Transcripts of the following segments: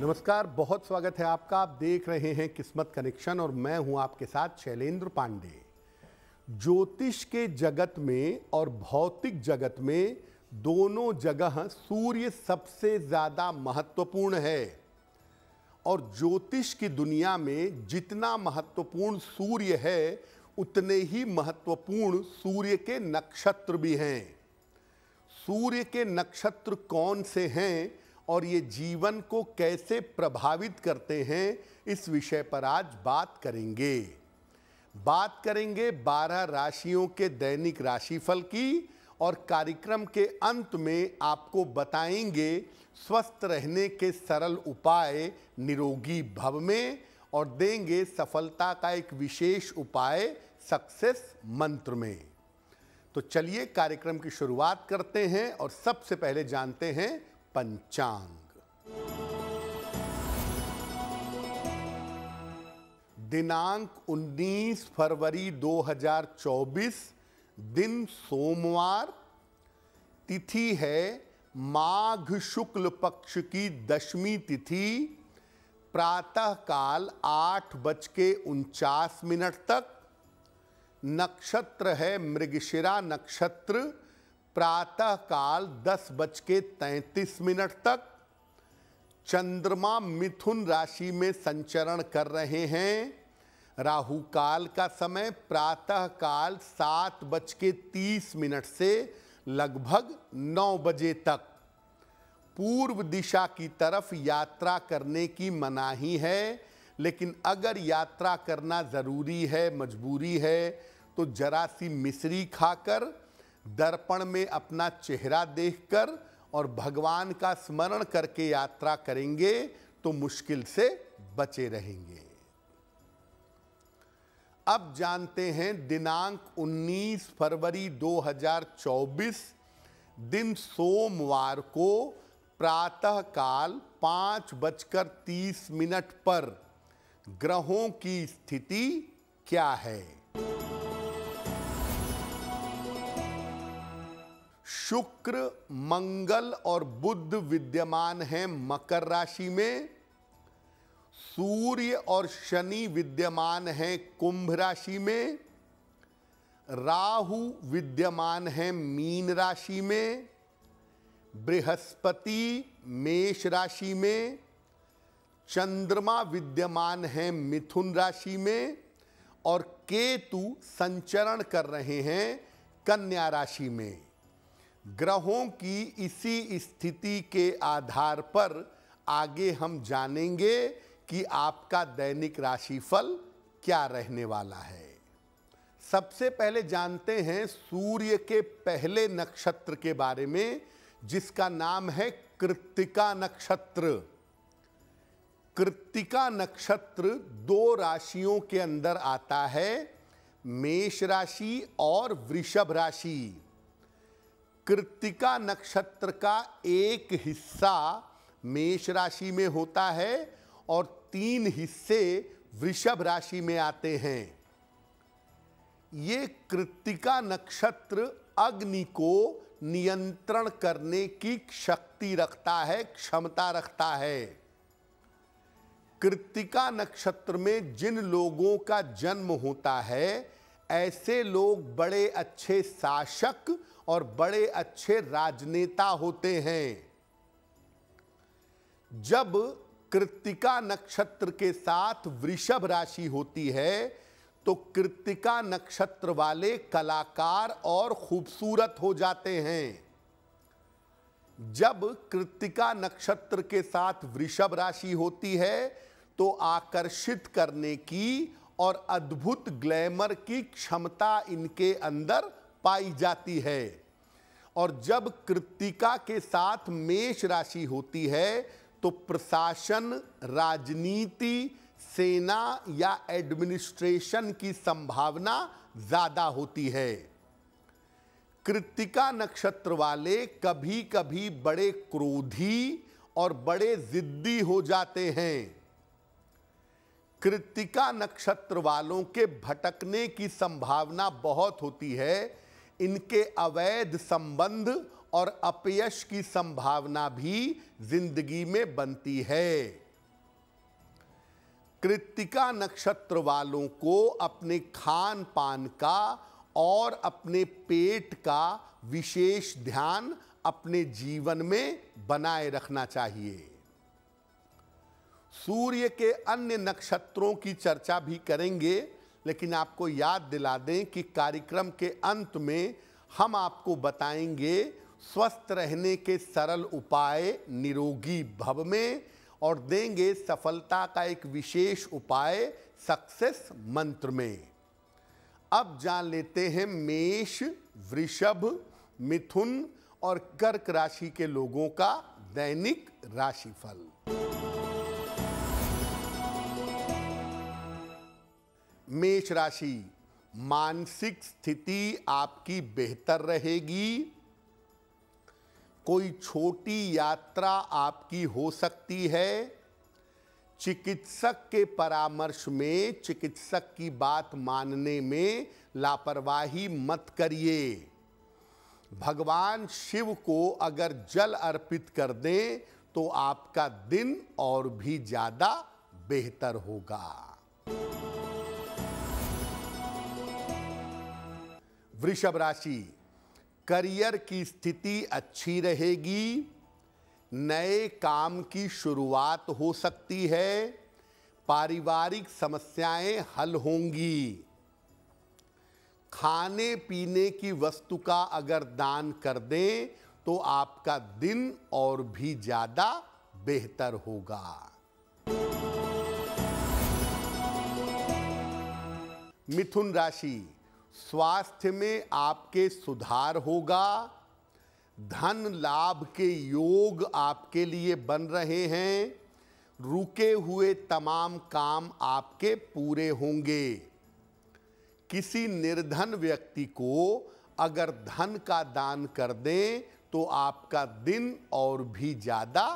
नमस्कार, बहुत स्वागत है आपका। आप देख रहे हैं किस्मत कनेक्शन और मैं हूं आपके साथ शैलेंद्र पांडे। ज्योतिष के जगत में और भौतिक जगत में दोनों जगह सूर्य सबसे ज्यादा महत्वपूर्ण है और ज्योतिष की दुनिया में जितना महत्वपूर्ण सूर्य है उतने ही महत्वपूर्ण सूर्य के नक्षत्र भी हैं। सूर्य के नक्षत्र कौन से हैं और ये जीवन को कैसे प्रभावित करते हैं, इस विषय पर आज बात करेंगे। 12 राशियों के दैनिक राशिफल की और कार्यक्रम के अंत में आपको बताएंगे स्वस्थ रहने के सरल उपाय निरोगी भव में और देंगे सफलता का एक विशेष उपाय सक्सेस मंत्र में। तो चलिए कार्यक्रम की शुरुआत करते हैं और सबसे पहले जानते हैं पंचांग। दिनांक 19 फरवरी 2024, दिन सोमवार, तिथि है माघ शुक्ल पक्ष की दशमी तिथि, प्रातः काल 8:49 तक। नक्षत्र है मृगशिरा नक्षत्र, प्रातः काल 10:33 तक। चंद्रमा मिथुन राशि में संचरण कर रहे हैं। राहु काल का समय प्रातः काल 7:30 से लगभग 9 बजे तक। पूर्व दिशा की तरफ यात्रा करने की मनाही है, लेकिन अगर यात्रा करना जरूरी है, मजबूरी है, तो जरा सी मिश्री खाकर, दर्पण में अपना चेहरा देखकर और भगवान का स्मरण करके यात्रा करेंगे तो मुश्किल से बचे रहेंगे। अब जानते हैं दिनांक 19 फरवरी 2024, दिन सोमवार को प्रातः काल 5:30 पर ग्रहों की स्थिति क्या है। शुक्र, मंगल और बुध विद्यमान हैं मकर राशि में। सूर्य और शनि विद्यमान हैं कुंभ राशि में। राहु विद्यमान हैं मीन राशि में। बृहस्पति मेष राशि में। चंद्रमा विद्यमान हैं मिथुन राशि में और केतु संचरण कर रहे हैं कन्या राशि में। ग्रहों की इसी स्थिति के आधार पर आगे हम जानेंगे कि आपका दैनिक राशिफल क्या रहने वाला है। सबसे पहले जानते हैं सूर्य के पहले नक्षत्र के बारे में, जिसका नाम है कृत्तिका नक्षत्र। कृत्तिका नक्षत्र 2 राशियों के अंदर आता है, मेष राशि और वृषभ राशि। कृत्तिका नक्षत्र का एक हिस्सा मेष राशि में होता है और 3 हिस्से वृषभ राशि में आते हैं। ये कृत्तिका नक्षत्र अग्नि को नियंत्रण करने की शक्ति रखता है, क्षमता रखता है। कृत्तिका नक्षत्र में जिन लोगों का जन्म होता है, ऐसे लोग बड़े अच्छे शासक और बड़े अच्छे राजनेता होते हैं। जब कृत्तिका नक्षत्र के साथ वृषभ राशि होती है तो कृत्तिका नक्षत्र वाले कलाकार और खूबसूरत हो जाते हैं। जब कृत्तिका नक्षत्र के साथ वृषभ राशि होती है तो आकर्षित करने की और अद्भुत ग्लैमर की क्षमता इनके अंदर पाई जाती है। और जब कृत्तिका के साथ मेष राशि होती है तो प्रशासन, राजनीति, सेना या एडमिनिस्ट्रेशन की संभावना ज्यादा होती है। कृत्तिका नक्षत्र वाले कभी कभी बड़े क्रोधी और बड़े जिद्दी हो जाते हैं। कृत्तिका नक्षत्र वालों के भटकने की संभावना बहुत होती है। इनके अवैध संबंध और अपयश की संभावना भी जिंदगी में बनती है। कृत्तिका नक्षत्र वालों को अपने खान पान का और अपने पेट का विशेष ध्यान अपने जीवन में बनाए रखना चाहिए। सूर्य के अन्य नक्षत्रों की चर्चा भी करेंगे, लेकिन आपको याद दिला दें कि कार्यक्रम के अंत में हम आपको बताएंगे स्वस्थ रहने के सरल उपाय निरोगी भव में, और देंगे सफलता का एक विशेष उपाय सक्सेस मंत्र में। अब जान लेते हैं मेष, वृषभ, मिथुन और कर्क राशि के लोगों का दैनिक राशिफल। मेष राशि, मानसिक स्थिति आपकी बेहतर रहेगी। कोई छोटी यात्रा आपकी हो सकती है। चिकित्सक के परामर्श में चिकित्सक की बात मानने में लापरवाही मत करिए। भगवान शिव को अगर जल अर्पित कर दें तो आपका दिन और भी ज्यादा बेहतर होगा। वृषभ राशि, करियर की स्थिति अच्छी रहेगी। नए काम की शुरुआत हो सकती है। पारिवारिक समस्याएं हल होंगी। खाने पीने की वस्तु का अगर दान कर दें तो आपका दिन और भी ज्यादा बेहतर होगा। मिथुन राशि, स्वास्थ्य में आपके सुधार होगा। धन लाभ के योग आपके लिए बन रहे हैं। रुके हुए तमाम काम आपके पूरे होंगे। किसी निर्धन व्यक्ति को अगर धन का दान कर दें तो आपका दिन और भी ज्यादा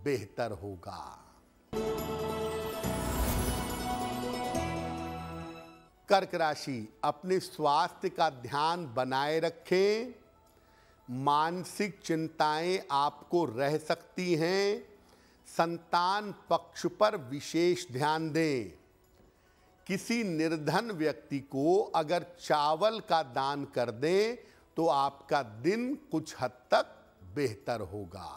बेहतर होगा। कर्क राशि, अपने स्वास्थ्य का ध्यान बनाए रखें। मानसिक चिंताएं आपको रह सकती हैं। संतान पक्ष पर विशेष ध्यान दें। किसी निर्धन व्यक्ति को अगर चावल का दान कर दें तो आपका दिन कुछ हद तक बेहतर होगा।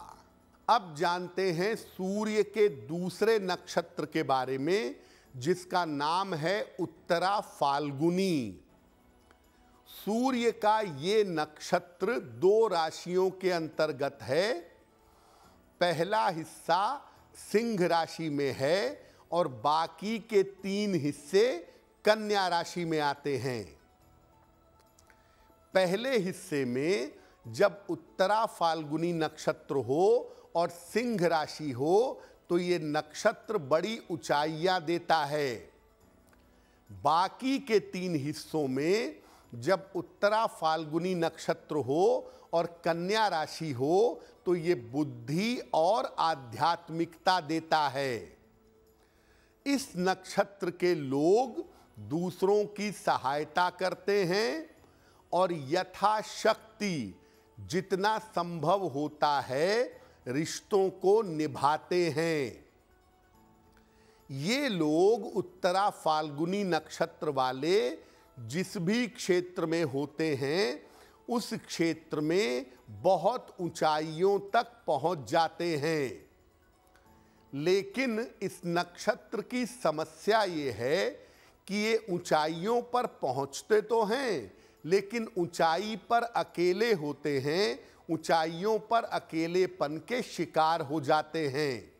अब जानते हैं सूर्य के दूसरे नक्षत्र के बारे में, जिसका नाम है उत्तरा फाल्गुनी। सूर्य का ये नक्षत्र 2 राशियों के अंतर्गत है। पहला हिस्सा सिंह राशि में है और बाकी के 3 हिस्से कन्या राशि में आते हैं। पहले हिस्से में जब उत्तरा फाल्गुनी नक्षत्र हो और सिंह राशि हो तो ये नक्षत्र बड़ी ऊंचाइयां देता है। बाकी के 3 हिस्सों में जब उत्तरा फाल्गुनी नक्षत्र हो और कन्या राशि हो तो ये बुद्धि और आध्यात्मिकता देता है। इस नक्षत्र के लोग दूसरों की सहायता करते हैं और यथाशक्ति जितना संभव होता है रिश्तों को निभाते हैं। ये लोग उत्तरा फाल्गुनी नक्षत्र वाले जिस भी क्षेत्र में होते हैं उस क्षेत्र में बहुत ऊंचाइयों तक पहुंच जाते हैं। लेकिन इस नक्षत्र की समस्या ये है कि ये ऊंचाइयों पर पहुंचते तो हैं, लेकिन ऊंचाई पर अकेले होते हैं। ऊंचाइयों पर अकेलेपन के शिकार हो जाते हैं।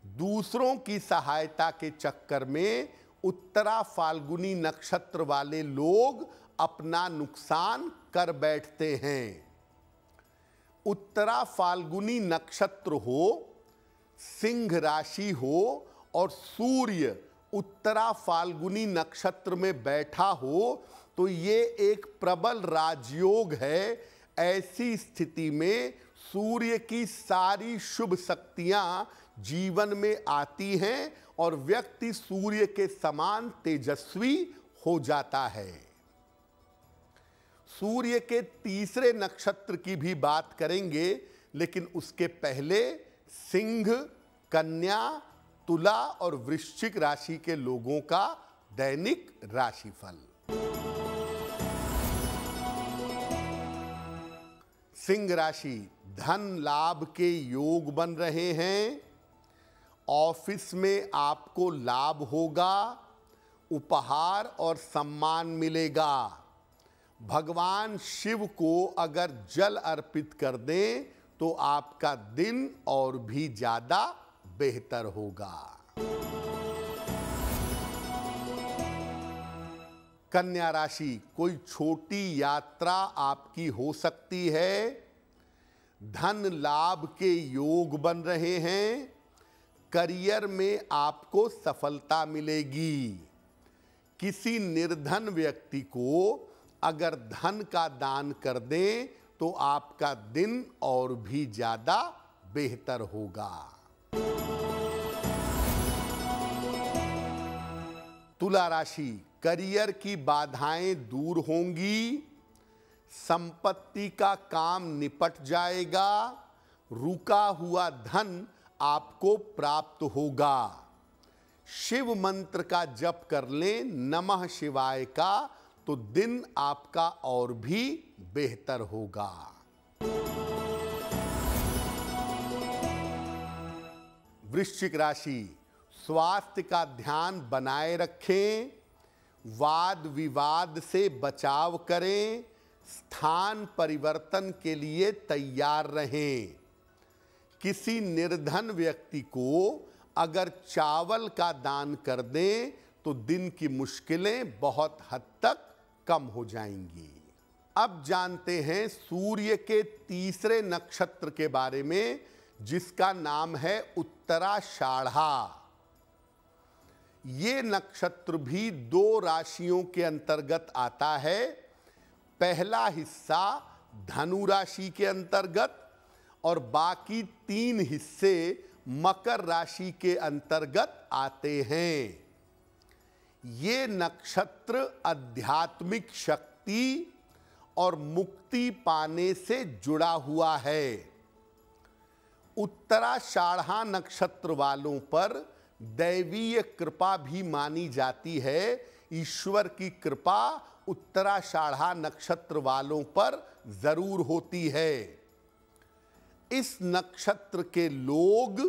दूसरों की सहायता के चक्कर में उत्तरा फाल्गुनी नक्षत्र वाले लोग अपना नुकसान कर बैठते हैं। उत्तरा फाल्गुनी नक्षत्र हो, सिंह राशि हो और सूर्य उत्तरा फाल्गुनी नक्षत्र में बैठा हो तो ये एक प्रबल राजयोग है। ऐसी स्थिति में सूर्य की सारी शुभ शक्तियां जीवन में आती हैं और व्यक्ति सूर्य के समान तेजस्वी हो जाता है। सूर्य के तीसरे नक्षत्र की भी बात करेंगे, लेकिन उसके पहले सिंह, कन्या, तुला और वृश्चिक राशि के लोगों का दैनिक राशिफल। सिंह राशि, धन लाभ के योग बन रहे हैं। ऑफिस में आपको लाभ होगा, उपहार और सम्मान मिलेगा। भगवान शिव को अगर जल अर्पित कर दें तो आपका दिन और भी ज्यादा बेहतर होगा। कन्या राशि, कोई छोटी यात्रा आपकी हो सकती है। धन लाभ के योग बन रहे हैं। करियर में आपको सफलता मिलेगी। किसी निर्धन व्यक्ति को अगर धन का दान कर दें तो आपका दिन और भी ज्यादा बेहतर होगा। तुला राशि, करियर की बाधाएं दूर होंगी। संपत्ति का काम निपट जाएगा। रुका हुआ धन आपको प्राप्त होगा। शिव मंत्र का जप कर लें, नमः शिवाय का, तो दिन आपका और भी बेहतर होगा। वृश्चिक राशि, स्वास्थ्य का ध्यान बनाए रखें। वाद विवाद से बचाव करें। स्थान परिवर्तन के लिए तैयार रहें। किसी निर्धन व्यक्ति को अगर चावल का दान कर दें तो दिन की मुश्किलें बहुत हद तक कम हो जाएंगी। अब जानते हैं सूर्य के तीसरे नक्षत्र के बारे में, जिसका नाम है उत्तराषाढ़ा। ये नक्षत्र भी 2 राशियों के अंतर्गत आता है। पहला हिस्सा धनु राशि के अंतर्गत और बाकी 3 हिस्से मकर राशि के अंतर्गत आते हैं। ये नक्षत्र आध्यात्मिक शक्ति और मुक्ति पाने से जुड़ा हुआ है। उत्तराषाढ़ा नक्षत्र वालों पर दैवीय कृपा भी मानी जाती है। ईश्वर की कृपा उत्तराषाढ़ा नक्षत्र वालों पर जरूर होती है। इस नक्षत्र के लोग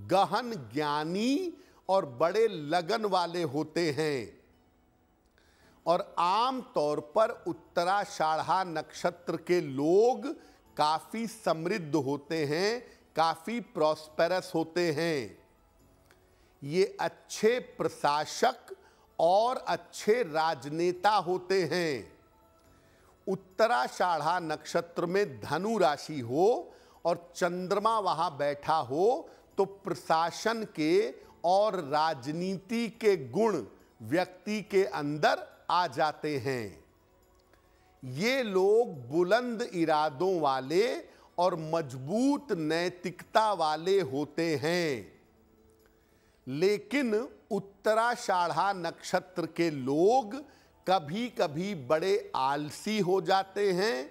गहन ज्ञानी और बड़े लगन वाले होते हैं और आम तौर पर उत्तराषाढ़ा नक्षत्र के लोग काफी समृद्ध होते हैं, काफी प्रॉस्पेरस होते हैं। ये अच्छे प्रशासक और अच्छे राजनेता होते हैं। उत्तराषाढ़ा नक्षत्र में धनु राशि हो और चंद्रमा वहां बैठा हो तो प्रशासन के और राजनीति के गुण व्यक्ति के अंदर आ जाते हैं। ये लोग बुलंद इरादों वाले और मजबूत नैतिकता वाले होते हैं। लेकिन उत्तराषाढ़ा नक्षत्र के लोग कभी कभी बड़े आलसी हो जाते हैं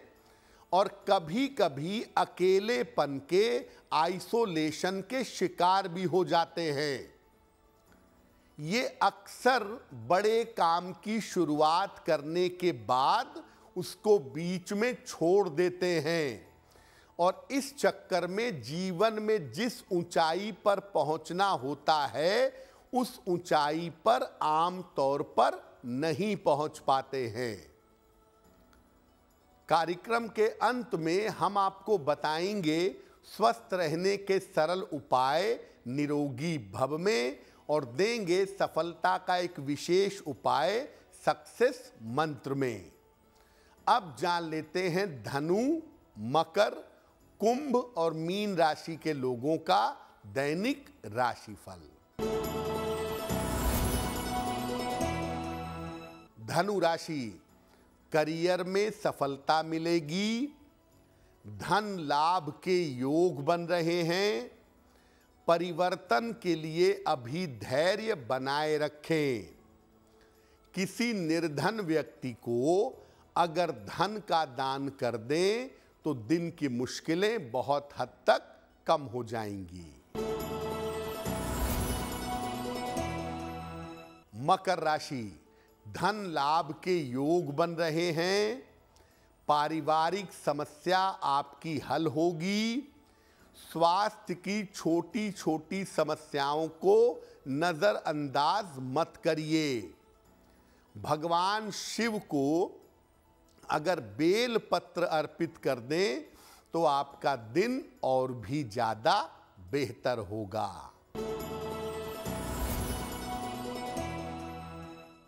और कभी कभी अकेलेपन के, आइसोलेशन के शिकार भी हो जाते हैं। ये अक्सर बड़े काम की शुरुआत करने के बाद उसको बीच में छोड़ देते हैं और इस चक्कर में जीवन में जिस ऊंचाई पर पहुंचना होता है उस ऊंचाई पर आम तौर पर नहीं पहुंच पाते हैं। कार्यक्रम के अंत में हम आपको बताएंगे स्वस्थ रहने के सरल उपाय निरोगी भव में और देंगे सफलता का एक विशेष उपाय सक्सेस मंत्र में। अब जान लेते हैं धनु, मकर, कुंभ और मीन राशि के लोगों का दैनिक राशिफल। धनु राशि, करियर में सफलता मिलेगी। धन लाभ के योग बन रहे हैं। परिवर्तन के लिए अभी धैर्य बनाए रखें। किसी निर्धन व्यक्ति को अगर धन का दान कर दें तो दिन की मुश्किलें बहुत हद तक कम हो जाएंगी। मकर राशि, धन लाभ के योग बन रहे हैं। पारिवारिक समस्या आपकी हल होगी। स्वास्थ्य की छोटी छोटी समस्याओं को नजरअंदाज मत करिए। भगवान शिव को अगर बेल पत्र अर्पित कर दें तो आपका दिन और भी ज्यादा बेहतर होगा।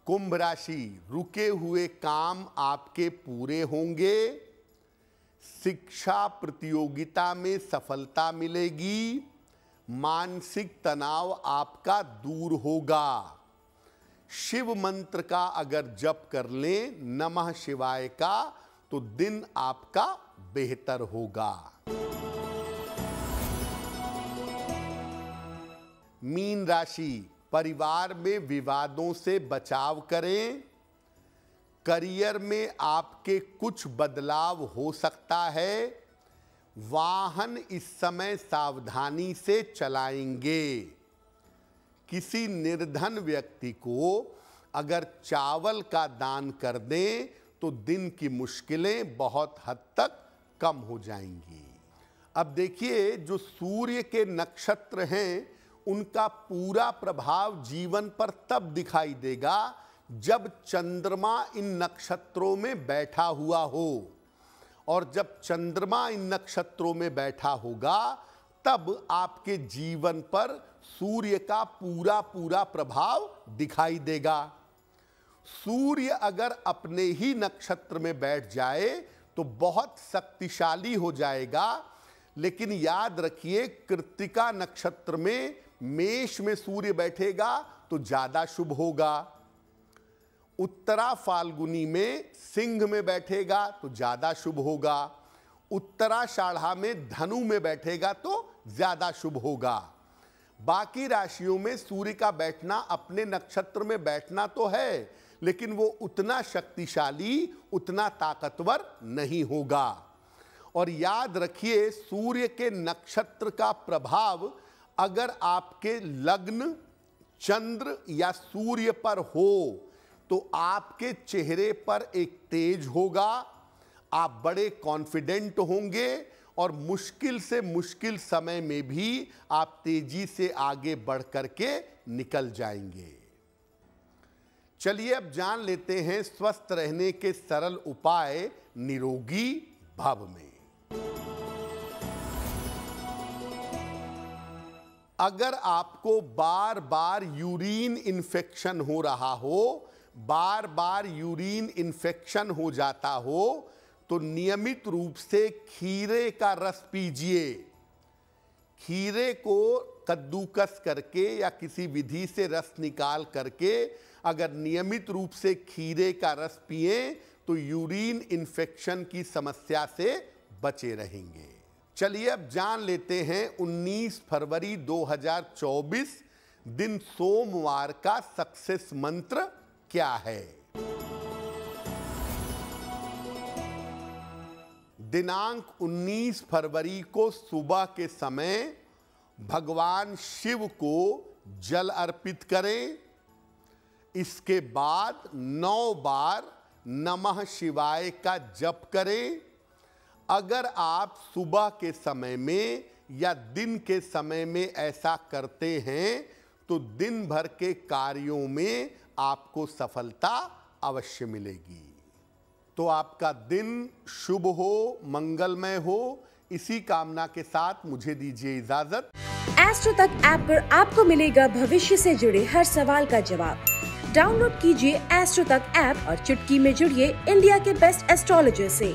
कुंभ राशि, रुके हुए काम आपके पूरे होंगे। शिक्षा प्रतियोगिता में सफलता मिलेगी। मानसिक तनाव आपका दूर होगा। शिव मंत्र का अगर जप कर लें, नमः शिवाय का, तो दिन आपका बेहतर होगा। मीन राशि, परिवार में विवादों से बचाव करें। करियर में आपके कुछ बदलाव हो सकता है। वाहन इस समय सावधानी से चलाएंगे। किसी निर्धन व्यक्ति को अगर चावल का दान कर दें तो दिन की मुश्किलें बहुत हद तक कम हो जाएंगी। अब देखिए, जो सूर्य के नक्षत्र हैं उनका पूरा प्रभाव जीवन पर तब दिखाई देगा जब चंद्रमा इन नक्षत्रों में बैठा हुआ हो। और जब चंद्रमा इन नक्षत्रों में बैठा होगा तब आपके जीवन पर सूर्य का पूरा पूरा प्रभाव दिखाई देगा। सूर्य अगर अपने ही नक्षत्र में बैठ जाए तो बहुत शक्तिशाली हो जाएगा। लेकिन याद रखिए, कृत्तिका नक्षत्र में मेष में सूर्य बैठेगा तो ज्यादा शुभ होगा। उत्तरा फाल्गुनी में सिंह में बैठेगा तो ज्यादा शुभ होगा। उत्तराषाढ़ा में धनु में बैठेगा तो ज्यादा शुभ होगा। बाकी राशियों में सूर्य का बैठना, अपने नक्षत्र में बैठना तो है, लेकिन वो उतना शक्तिशाली, उतना ताकतवर नहीं होगा। और याद रखिए, सूर्य के नक्षत्र का प्रभाव अगर आपके लग्न, चंद्र या सूर्य पर हो तो आपके चेहरे पर एक तेज होगा। आप बड़े कॉन्फिडेंट होंगे और मुश्किल से मुश्किल समय में भी आप तेजी से आगे बढ़ करके निकल जाएंगे। चलिए अब जान लेते हैं स्वस्थ रहने के सरल उपाय निरोगी भव में। अगर आपको बार बार यूरिन इन्फेक्शन हो रहा हो, बार बार यूरिन इन्फेक्शन हो जाता हो, तो नियमित रूप से खीरे का रस पीजिए। खीरे को कद्दूकस करके या किसी विधि से रस निकाल करके अगर नियमित रूप से खीरे का रस पिए तो यूरिन इन्फेक्शन की समस्या से बचे रहेंगे। चलिए अब जान लेते हैं 19 फरवरी 2024 दिन सोमवार का सक्सेस मंत्र क्या है। दिनांक 19 फरवरी को सुबह के समय भगवान शिव को जल अर्पित करें। इसके बाद 9 बार नमः शिवाय का जप करें। अगर आप सुबह के समय में या दिन के समय में ऐसा करते हैं तो दिन भर के कार्यों में आपको सफलता अवश्य मिलेगी। तो आपका दिन शुभ हो, मंगलमय हो, इसी कामना के साथ मुझे दीजिए इजाजत। एस्ट्रो तक ऐप पर आपको मिलेगा भविष्य से जुड़े हर सवाल का जवाब। डाउनलोड कीजिए एस्ट्रो तक ऐप और चुटकी में जुड़िए इंडिया के बेस्ट एस्ट्रोलॉजर से।